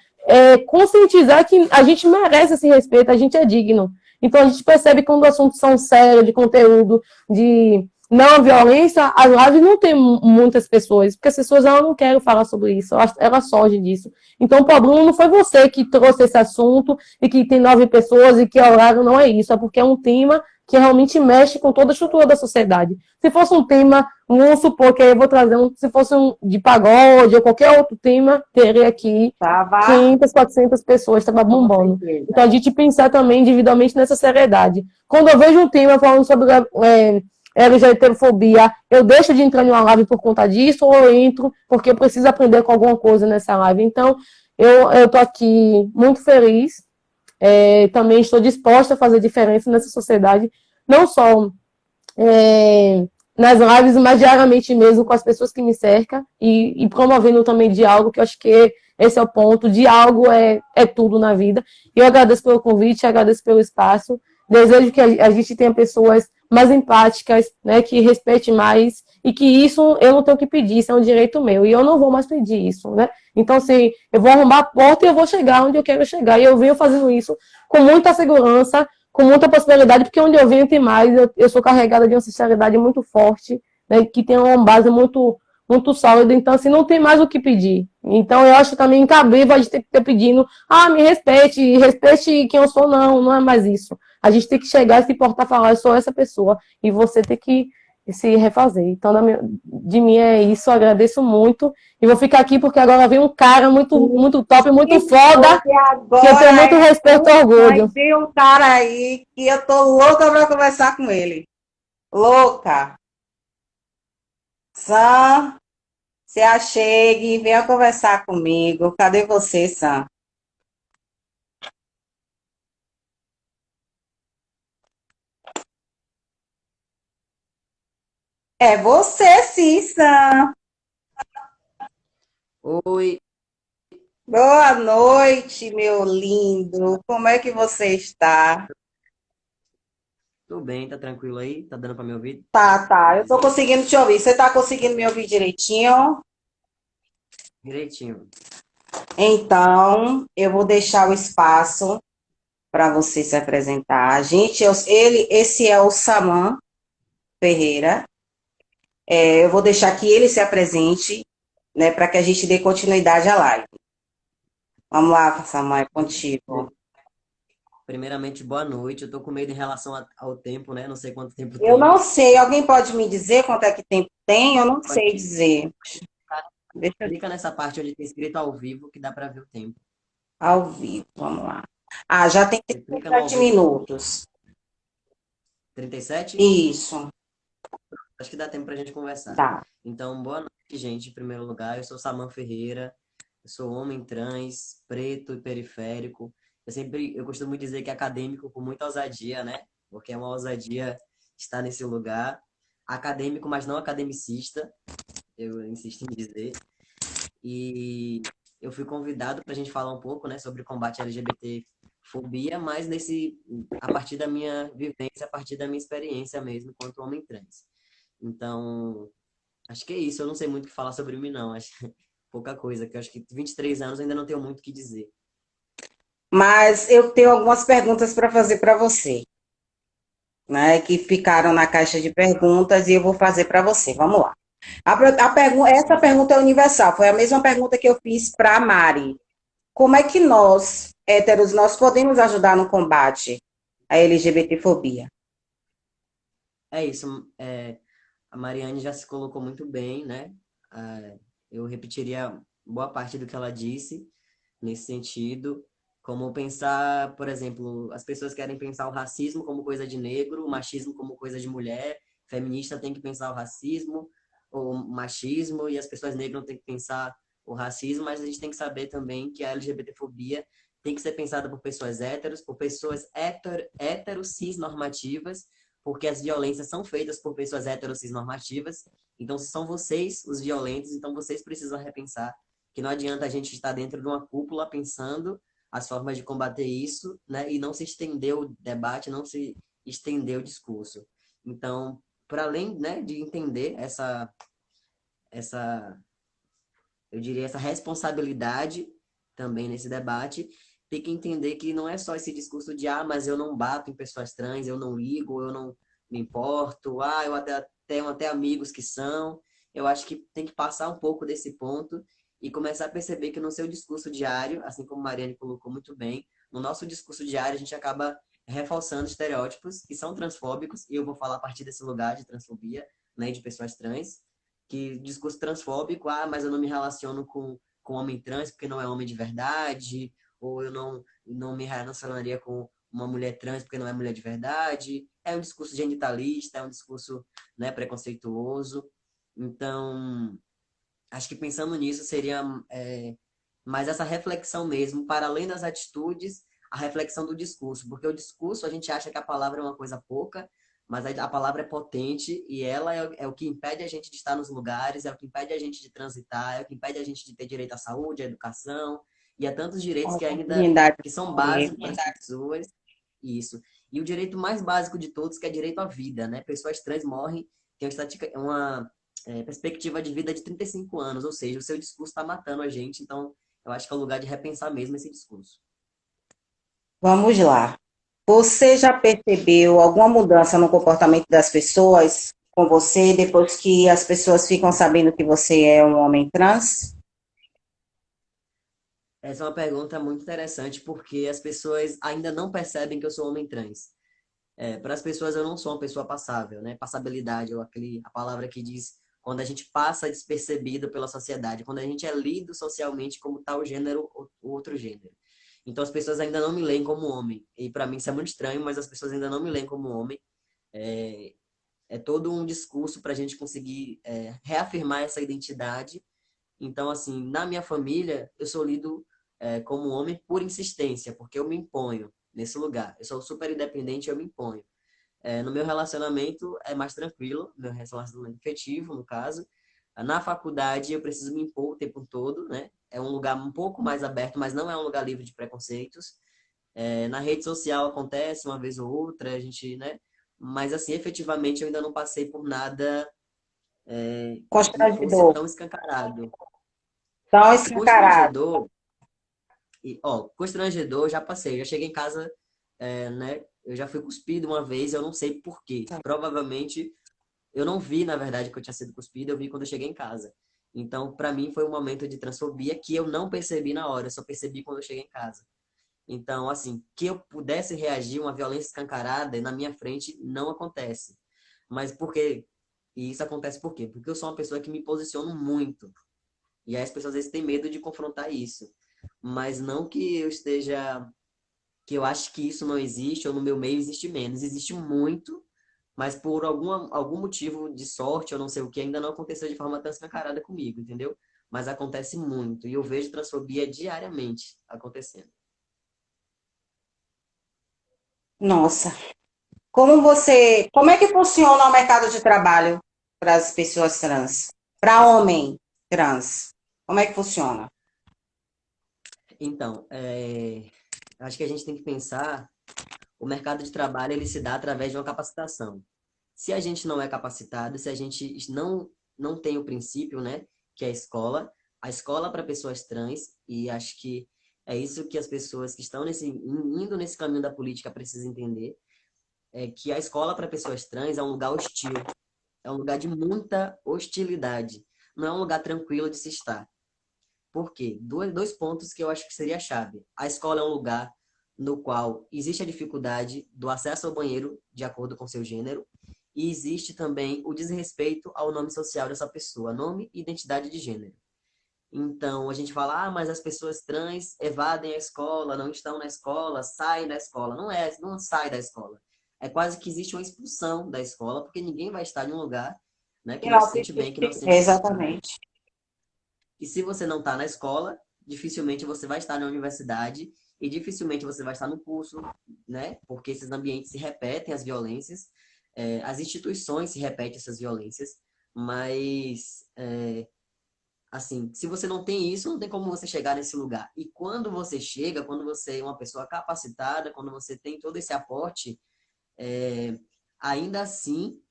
conscientizar que a gente merece esse respeito, a gente é digno. Então, a gente percebe que quando os assuntos são sérios, de conteúdo, de não violência, as lives não tem muitas pessoas, porque as pessoas não querem falar sobre isso, elas fogem disso. Então, o problema não foi você que trouxe esse assunto e que tem 9 pessoas e que o horário não é isso, é porque é um tema que realmente mexe com toda a estrutura da sociedade. Se fosse um tema, vamos supor que eu vou trazer se fosse um de pagode ou qualquer outro tema, teria aqui 500, 400 pessoas, estava bombando. Então, a gente pensar também individualmente nessa seriedade. Quando eu vejo um tema falando sobre LGBTfobia, eu deixo de entrar em uma live por conta disso, ou eu entro porque eu preciso aprender com alguma coisa nessa live. Então, eu estou aqui muito feliz, também estou disposta a fazer diferença nessa sociedade, não só nas lives, mas diariamente mesmo com as pessoas que me cercam e promovendo também diálogo, que eu acho que esse é o ponto, diálogo é tudo na vida. Eu agradeço pelo convite, agradeço pelo espaço, desejo que a gente tenha pessoas mais empáticas, né, que respeitem mais, e que isso eu não tenho que pedir, isso é um direito meu, e eu não vou mais pedir isso, né? Então, assim, eu vou arrombar a porta e eu vou chegar onde eu quero chegar, e eu venho fazendo isso com muita segurança, com muita possibilidade, porque onde eu venho tem mais, eu sou carregada de uma ancestralidade muito forte, né, que tem uma base muito sólida, então assim, não tem mais o que pedir. Então eu acho também incabível a gente ter pedindo, me respeite quem eu sou, não é mais isso. A gente tem que chegar e se portar e falar, eu sou essa pessoa, e você tem que se refazer. Então, de mim é isso, eu agradeço muito. E vou ficar aqui porque agora vem um cara muito top, muito foda, E que eu tenho agora muito respeito e vai orgulho. vir um cara aí que eu tô louca pra conversar com ele. Louca. Sam, se achegue, venha conversar comigo. Cadê você, Sam? É você sim, Sam. Oi, Boa noite, meu lindo. Como é que você está? tô bem, tá tranquilo aí? Tá dando pra me ouvir? Tá, Me tá. Eu tô dizer. conseguindo te ouvir. Você tá conseguindo me ouvir direitinho? Direitinho. Então, eu vou deixar o espaço para você se apresentar. Gente, esse é o Saman Ferreira. Eu vou deixar que ele se apresente, né, para que a gente dê continuidade à live. Vamos lá, Saman, é contigo. Primeiramente, boa noite. Eu tô com medo em relação ao tempo, né? Não sei quanto tempo Eu tem. não sei, alguém pode me dizer quanto é que tempo tem? Eu não Pode sei dizer. Deixa eu clica nessa parte onde tem escrito ao vivo que dá pra ver o tempo. ao vivo, vamos lá. Ah, já tem Você clica no ao 37 vivo, minutos. 37. Isso, Acho que dá tempo pra gente conversar. dá. Então, boa noite, gente. Em primeiro lugar, eu sou Saman Ferreira. Eu sou homem trans, preto e periférico. Eu costumo dizer que é acadêmico com muita ousadia, né? Porque é uma ousadia estar nesse lugar. Acadêmico, mas não academicista, eu insisto em dizer. E eu fui convidado para a gente falar um pouco, né, sobre combate à LGBT-fobia, mas a partir da minha vivência, a partir da minha experiência mesmo, enquanto homem trans. Então, acho que é isso. Eu não sei muito o que falar sobre mim, não. Acho que é pouca coisa, que eu acho que 23 anos ainda não tenho muito o que dizer. Mas eu tenho algumas perguntas para fazer para você, né? Que ficaram na caixa de perguntas e eu vou fazer para você. Vamos lá. Essa pergunta é universal. Foi a mesma pergunta que eu fiz para a Mari. Como é que nós, héteros, nós podemos ajudar no combate à LGBTfobia? É isso. A Mariane já se colocou muito bem, né? Ah, eu repetiria boa parte do que ela disse nesse sentido. Como pensar, por exemplo, as pessoas querem pensar o racismo como coisa de negro, o machismo como coisa de mulher, feminista tem que pensar o racismo, o machismo, e as pessoas negras têm que pensar o racismo, mas a gente tem que saber também que a LGBTfobia tem que ser pensada por pessoas héteros, por pessoas hétero cis normativas, porque as violências são feitas por pessoas hétero cis normativas. Então, se são vocês os violentos, então vocês precisam repensar que não adianta a gente estar dentro de uma cúpula pensando as formas de combater isso, né? E não se estender o debate, não se estender o discurso. Então, para além, né, de entender essa, eu diria, essa responsabilidade também nesse debate, tem que entender que não é só esse discurso de, mas eu não bato em pessoas trans, eu não ligo, eu não me importo, eu até tenho até amigos que são. Eu acho que tem que passar um pouco desse ponto e começar a perceber que no seu discurso diário, assim como a Mariane colocou muito bem, no nosso discurso diário a gente acaba reforçando estereótipos que são transfóbicos, e eu vou falar a partir desse lugar de transfobia, né, de pessoas trans, que discurso transfóbico, mas eu não me relaciono com homem trans porque não é homem de verdade, ou eu não me relacionaria com uma mulher trans porque não é mulher de verdade. É um discurso genitalista, é um discurso, né, preconceituoso. Então, acho que pensando nisso seria mais essa reflexão mesmo, para além das atitudes, a reflexão do discurso, porque o discurso a gente acha que a palavra é uma coisa pouca, mas a palavra é potente e ela é o que impede a gente de estar nos lugares, é o que impede a gente de transitar, é o que impede a gente de ter direito à saúde, à educação e a tantos direitos que ainda Oportunidade que são de básicos para as pessoas. Isso. E o direito mais básico de todos, que é direito à vida, né? Pessoas trans morrem, tem uma perspectiva de vida de 35 anos, ou seja, o seu discurso está matando a gente, então eu acho que é o lugar de repensar mesmo esse discurso. Vamos lá. Você já percebeu alguma mudança no comportamento das pessoas com você depois que as pessoas ficam sabendo que você é um homem trans? Essa é uma pergunta muito interessante porque as pessoas ainda não percebem que eu sou homem trans. Para as pessoas eu não sou uma pessoa passável, né? Passabilidade, ou a palavra que diz quando a gente passa despercebido pela sociedade, quando a gente é lido socialmente como tal gênero ou outro gênero. Então as pessoas ainda não me leem como homem. E para mim isso é muito estranho, mas as pessoas ainda não me leem como homem. É, é todo um discurso para a gente conseguir reafirmar essa identidade. Então, assim, na minha família, eu sou lido como homem por insistência, porque eu me imponho nesse lugar. Eu sou super independente, eu me imponho. No meu relacionamento é mais tranquilo, meu relacionamento afetivo, no caso. Na faculdade eu preciso me impor o tempo todo, né? É um lugar um pouco mais aberto, mas não é um lugar livre de preconceitos. Na rede social acontece uma vez ou outra, a gente, né? Mas assim, efetivamente eu ainda não passei por nada que fosse Constrangedor, tão escancarado. tão escancarado. Constrangedor, constrangedor, eu já passei. Eu já cheguei em casa, né? Eu já fui cuspido uma vez, eu não sei por quê. Provavelmente eu não vi, na verdade, que eu tinha sido cuspido, eu vi quando eu cheguei em casa. Então, para mim, foi um momento de transfobia que eu não percebi na hora, eu só percebi quando eu cheguei em casa. Então, assim, que eu pudesse reagir uma violência escancarada na minha frente não acontece. Mas por quê? E isso acontece por quê? Porque eu sou uma pessoa que me posiciono muito. E aí as pessoas às vezes têm medo de confrontar isso. Mas não que eu esteja, que eu acho que isso não existe, ou no meu meio existe menos. Existe muito, mas por algum motivo de sorte, eu não sei o que, ainda não aconteceu de forma tão escancarada comigo, entendeu? Mas acontece muito. E eu vejo transfobia diariamente acontecendo. Nossa, como é que funciona o mercado de trabalho para as pessoas trans? Para homem trans, como é que funciona? Então, acho que a gente tem que pensar, o mercado de trabalho ele se dá através de uma capacitação. Se a gente não é capacitado, se a gente não tem o princípio, né, que é a escola para pessoas trans, e acho que é isso que as pessoas que estão indo nesse caminho da política precisam entender, é que a escola para pessoas trans é um lugar hostil, é um lugar de muita hostilidade, não é um lugar tranquilo de se estar. Por quê? Dois pontos que eu acho que seria a chave. A escola é um lugar no qual existe a dificuldade do acesso ao banheiro de acordo com seu gênero e existe também o desrespeito ao nome social dessa pessoa, nome e identidade de gênero. Então, a gente fala, mas as pessoas trans evadem a escola, não estão na escola, saem da escola. Não sai da escola. É quase que existe uma expulsão da escola, porque ninguém vai estar em um lugar, né, que não se sente bem, que não se sente confortável. Exatamente. E se você não está na escola, dificilmente você vai estar na universidade e dificilmente você vai estar no curso, né? Porque esses ambientes se repetem as violências, as instituições se repetem essas violências, mas assim, se você não tem isso, não tem como você chegar nesse lugar. E quando você chega, quando você é uma pessoa capacitada, quando você tem todo esse aporte, é, ainda assim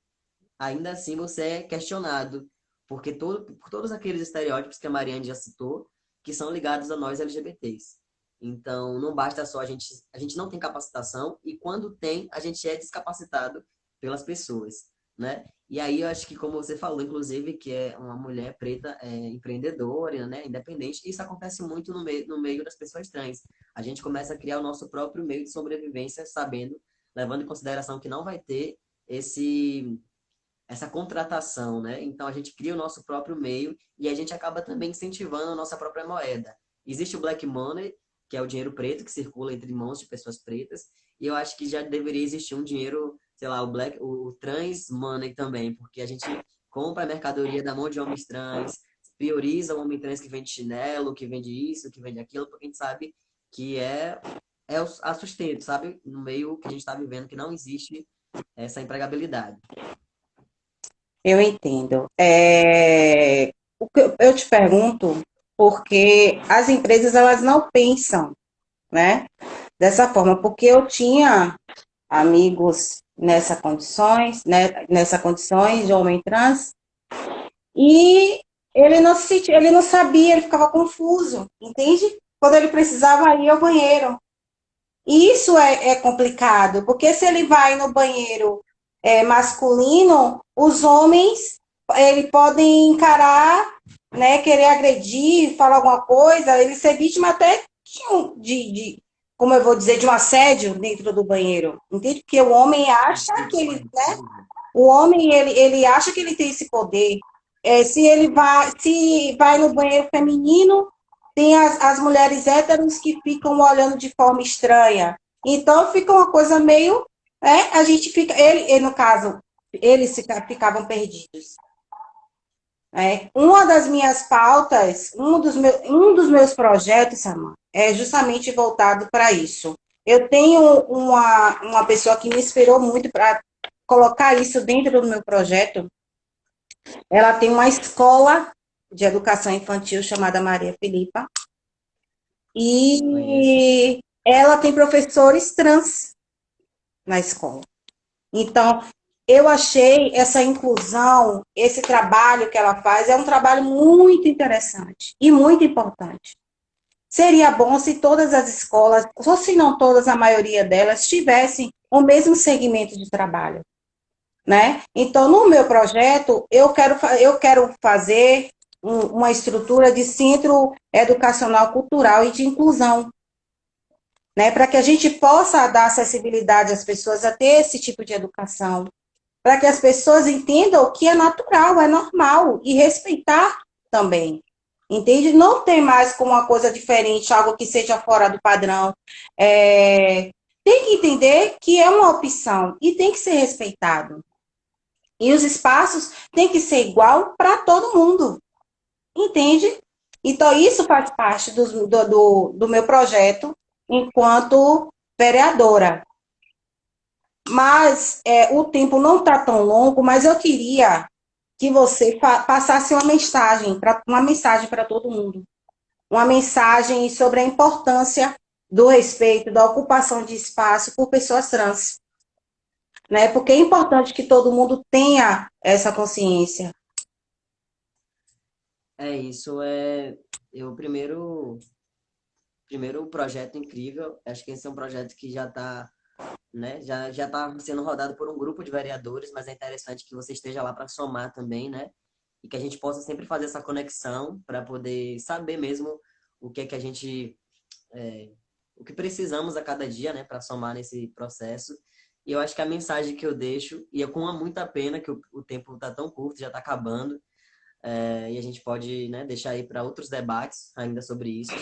ainda assim você é questionado, porque por todos aqueles estereótipos que a Mariane já citou, que são ligados a nós LGBTs. Então, não basta só a gente não tem capacitação e quando tem, a gente é descapacitado pelas pessoas, né? E aí eu acho que como você falou, inclusive, que é uma mulher preta empreendedora, né, independente, isso acontece muito no meio das pessoas trans. A gente começa a criar o nosso próprio meio de sobrevivência, sabendo, levando em consideração que não vai ter esse essa contratação, né? Então a gente cria o nosso próprio meio e a gente acaba também incentivando a nossa própria moeda. Existe o black money, que é o dinheiro preto que circula entre mãos de pessoas pretas, e eu acho que já deveria existir um dinheiro, sei lá, o trans money também, porque a gente compra a mercadoria da mão de homens trans, prioriza o homem trans que vende chinelo, que vende isso, que vende aquilo, porque a gente sabe que a sustento, sabe? No meio que a gente está vivendo, que não existe essa empregabilidade. Eu entendo. Eu te pergunto porque as empresas elas não pensam, né, dessa forma, porque eu tinha amigos nessa condições de homem trans e ele não sabia, ele ficava confuso, entende? Quando ele precisava ir ao banheiro. E isso é complicado, porque se ele vai no banheiro masculino, os homens ele podem encarar, né, querer agredir, falar alguma coisa, ele ser vítima até como eu vou dizer, de um assédio dentro do banheiro. Entende? Porque o homem acha que ele, né? O homem ele acha que ele tem esse poder. Se vai no banheiro feminino, tem as mulheres héteros que ficam olhando de forma estranha. Então fica uma coisa meio, né? A gente fica, no caso, eles ficavam perdidos. Uma das minhas pautas, um dos meus projetos, Samar, é justamente voltado para isso. Eu tenho uma pessoa que me inspirou muito para colocar isso dentro do meu projeto. Ela tem uma escola de educação infantil chamada Maria Filipa, Conheço. e ela tem professores trans na escola. Então, eu achei essa inclusão, esse trabalho que ela faz, é um trabalho muito interessante e muito importante. Seria bom se todas as escolas, ou se não todas, a maioria delas, tivessem o mesmo segmento de trabalho, né? Então, no meu projeto, eu quero fazer uma estrutura de centro educacional cultural e de inclusão, né? Para que a gente possa dar acessibilidade às pessoas a ter esse tipo de educação, para que as pessoas entendam que é natural, é normal, e respeitar também. Entende? Não tem mais como uma coisa diferente, algo que seja fora do padrão. Tem que entender que é uma opção e tem que ser respeitado. E os espaços têm que ser igual para todo mundo. Entende? Então, isso faz parte do meu projeto enquanto vereadora. Mas o tempo não está tão longo, mas eu queria que você passasse uma mensagem para todo mundo. Uma mensagem sobre a importância do respeito, da ocupação de espaço por pessoas trans. Né? Porque é importante que todo mundo tenha essa consciência. É isso, eu primeiro projeto incrível. Acho que esse é um projeto que já está, né, já está sendo rodado por um grupo de vereadores, mas é interessante que você esteja lá para somar também, né? E que a gente possa sempre fazer essa conexão para poder saber mesmo o que é que a gente, o que precisamos a cada dia, né, para somar nesse processo. E eu acho que a mensagem que eu deixo, e é com muita pena que o tempo está tão curto, já está acabando, e a gente pode, né, deixar aí para outros debates ainda sobre isso.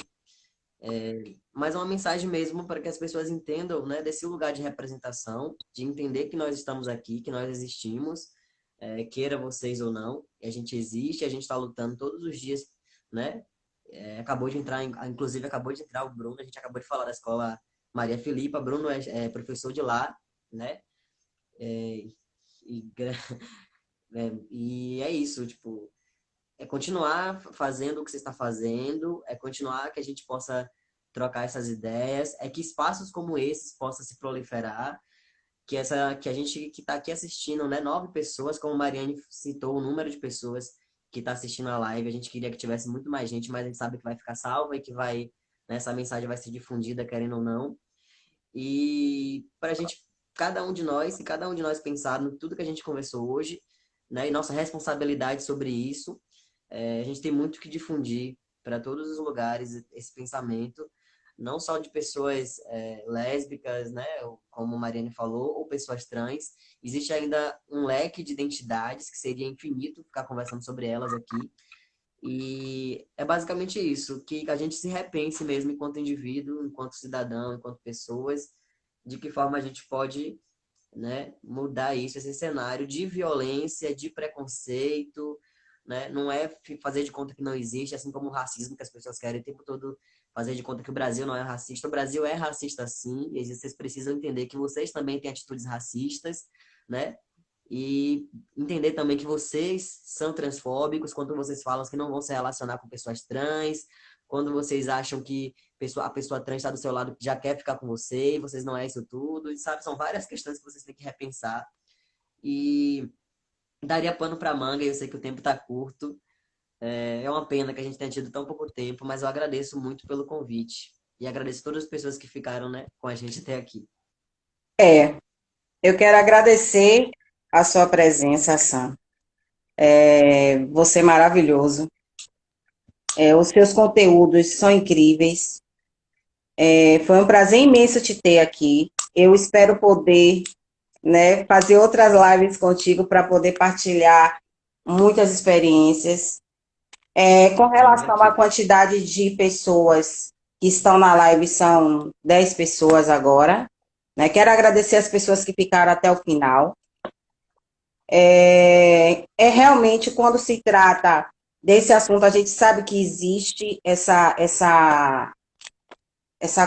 Mas é uma mensagem mesmo para que as pessoas entendam, né, desse lugar de representação, de entender que nós estamos aqui, que nós existimos, queira vocês ou não, a gente existe, a gente está lutando todos os dias, né? Acabou de entrar, inclusive acabou de entrar o Bruno, a gente acabou de falar da escola Maria Filipa, Bruno é professor de lá, né? E, e é isso, tipo, é continuar fazendo o que você está fazendo, é continuar que a gente possa trocar essas ideias, é que espaços como esses possam se proliferar, que a gente que está aqui assistindo, né, 9 pessoas, como a Mariane citou, o número de pessoas que está assistindo a live, a gente queria que tivesse muito mais gente, mas a gente sabe que vai ficar salva e que vai, né, essa mensagem vai ser difundida, querendo ou não. E para a gente, cada um de nós, e cada um de nós pensar no tudo que a gente conversou hoje, né, e nossa responsabilidade sobre isso, a gente tem muito que difundir para todos os lugares esse pensamento, não só de pessoas lésbicas, né, como a Mariane falou, ou pessoas trans. Existe ainda um leque de identidades que seria infinito ficar conversando sobre elas aqui. E é basicamente isso, que a gente se repense mesmo enquanto indivíduo, enquanto cidadão, enquanto pessoas, de que forma a gente pode, né, mudar isso, esse cenário de violência, de preconceito, né? Não é fazer de conta que não existe, assim como o racismo que as pessoas querem o tempo todo fazer de conta que o Brasil não é racista. O Brasil é racista sim, e vocês precisam entender que vocês também têm atitudes racistas, né? E entender também que vocês são transfóbicos quando vocês falam que não vão se relacionar com pessoas trans, quando vocês acham que a pessoa trans está do seu lado que já quer ficar com você, e vocês não é isso tudo, e sabe? São várias questões que vocês têm que repensar. E daria pano para manga, e eu sei que o tempo está curto. É uma pena que a gente tenha tido tão pouco tempo, mas eu agradeço muito pelo convite. E agradeço todas as pessoas que ficaram, né, com a gente até aqui. Eu quero agradecer a sua presença, Sam. Você é maravilhoso. Os seus conteúdos são incríveis. Foi um prazer imenso te ter aqui. Eu espero poder, né, fazer outras lives contigo para poder partilhar muitas experiências. Com Estamos relação à aqui. quantidade de pessoas que estão na live, são 10 pessoas agora, né? Quero agradecer as pessoas que ficaram até o final. Realmente, quando se trata desse assunto, a gente sabe que existe essa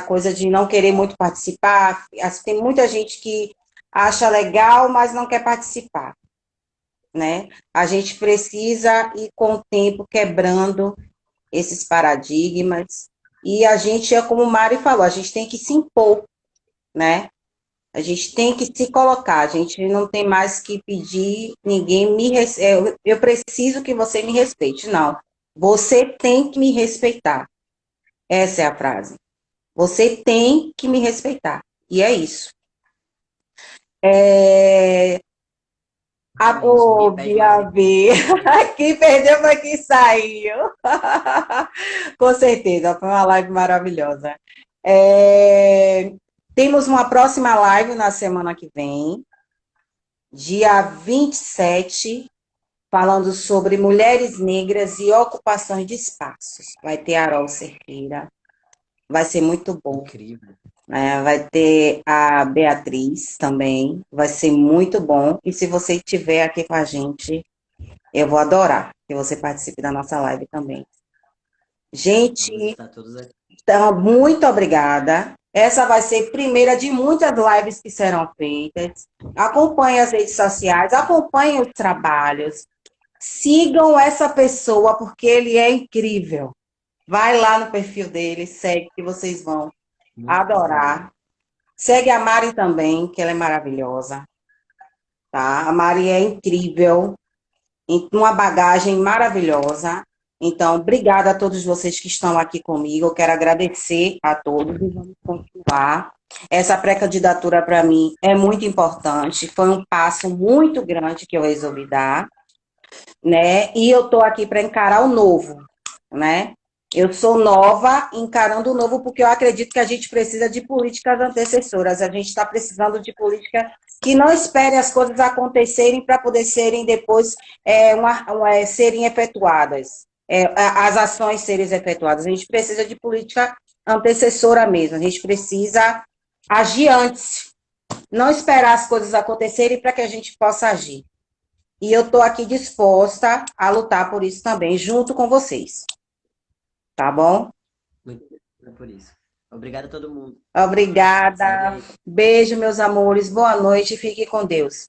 coisa de não querer muito participar. Tem muita gente que acha legal, mas não quer participar, né? A gente precisa ir com o tempo quebrando esses paradigmas. E a gente, é como o Mari falou, a gente tem que se impor, né? A gente tem que se colocar, a gente não tem mais que pedir ninguém eu preciso que você me respeite. Não. Você tem que me respeitar. Essa é a frase. Você tem que me respeitar. E é isso. É isso. Ô, Ninguém pede, mas Bia V. Quem perdeu foi quem saiu. Com certeza, foi uma live maravilhosa. É, Temos uma próxima live na semana que vem, dia 27, falando sobre mulheres negras e ocupações de espaços. Vai ter a Arol Cerqueira, vai ser muito bom. incrível. Vai ter a Beatriz também, vai ser muito bom. E se você estiver aqui com a gente, eu vou adorar que você participe da nossa live também. Vamos Gente, estar todos aqui. então, muito obrigada. Essa vai ser a primeira de muitas lives que serão feitas. Acompanhe as redes sociais, acompanhe os trabalhos. Sigam essa pessoa, porque ele é incrível. Vai lá no perfil dele, segue, que vocês vão Muito obrigado. adorar. Segue a Mari também, que ela é maravilhosa, tá? A Mari é incrível, uma bagagem maravilhosa. Então, obrigada a todos vocês que estão aqui comigo. Eu quero agradecer a todos e vamos continuar. Essa pré-candidatura, para mim, é muito importante. Foi um passo muito grande que eu resolvi dar, né? E eu estou aqui para encarar o novo, né? Eu sou nova encarando o novo porque eu acredito que a gente precisa de políticas antecessoras. A gente está precisando de política que não espere as coisas acontecerem para poder serem depois serem efetuadas, as ações serem efetuadas. A gente precisa de política antecessora mesmo. A gente precisa agir antes, não esperar as coisas acontecerem para que a gente possa agir. E eu estou aqui disposta a lutar por isso também, junto com vocês. Tá bom? Muito obrigado por isso. Obrigado a todo mundo. Segue Obrigada. aí. Beijo, meus amores. Boa noite e fique com Deus.